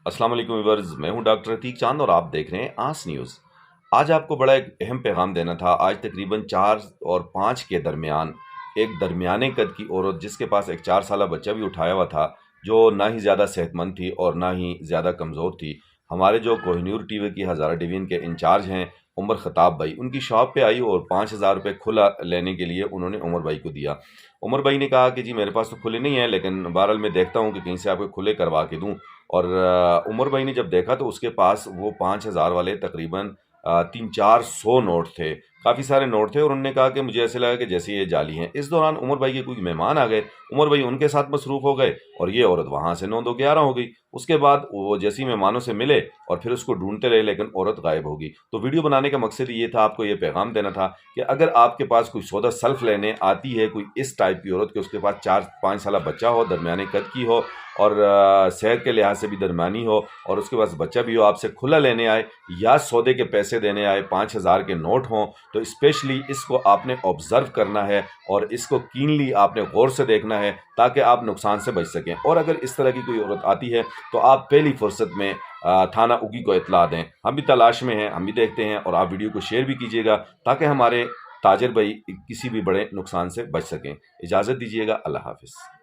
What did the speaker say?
अस्सलाम वालेकुम व्यूअर्स, मैं हूं डॉक्टर अतीक चांद और आप देख रहे हैं आस न्यूज़। आज आपको बड़ा एक अहम पैगाम देना था। आज तकरीबन 4 और 5 के दरमियान एक दरमियाने कद की औरत जिसके पास एक 4 साला बच्चा भी उठाया हुआ था, जो ना ही ज़्यादा सेहतमंद थी और ना ही ज़्यादा कमज़ोर थी। हमारे जो कोहिनूर टीवी की हज़ारा डिवीज़न के इंचार्ज हैं उमर ख़त्ताब भाई, उनकी शॉप पे आई और 5,000 रुपये खुला लेने के लिए उन्होंने उमर भाई को दिया। उमर भाई ने कहा कि जी मेरे पास तो खुले नहीं है, लेकिन बहरहाल मैं देखता हूँ कि कहीं से आपको खुले करवा के दूँ। और उमर भाई ने जब देखा तो उसके पास वो 5,000 वाले तकरीबन 300-400 नोट थे। काफ़ी सारे नोट थे और उन्होंने कहा कि मुझे ऐसे लगा कि जैसे ये जाली हैं। इस दौरान उमर भाई के कोई मेहमान आ गए, उमर भाई उनके साथ मसरूफ़ हो गए और ये औरत वहाँ से 9-2-11 हो गई। उसके बाद वो जैसे ही मेहमानों से मिले और फिर उसको ढूंढते रहे, लेकिन औरत गायब हो गई। तो वीडियो बनाने का मकसद ये था, आपको ये पैगाम देना था कि अगर आपके पास कोई सौदा सल्फ लेने आती है कोई इस टाइप की औरत कि उसके पास 4-5 साल बच्चा हो, दरमियाने कद की हो और सेहत के लिहाज से भी दरमियानी हो और उसके पास बच्चा भी हो, आपसे खुला लेने आए या सौदे के पैसे देने आए, 5,000 के नोट हों, तो स्पेशली इसको आपने ऑब्ज़र्व करना है और इसको कीनली आपने गौर से देखना है ताकि आप नुकसान से बच सकें। और अगर इस तरह की कोई औरत आती है तो आप पहली फुर्सत में थाना उगी को इत्तला दें। हम भी तलाश में हैं, हम भी देखते हैं और आप वीडियो को शेयर भी कीजिएगा ताकि हमारे ताजिर भाई किसी भी बड़े नुकसान से बच सकें। इजाज़त दीजिएगा। अल्लाह हाफ़िज़।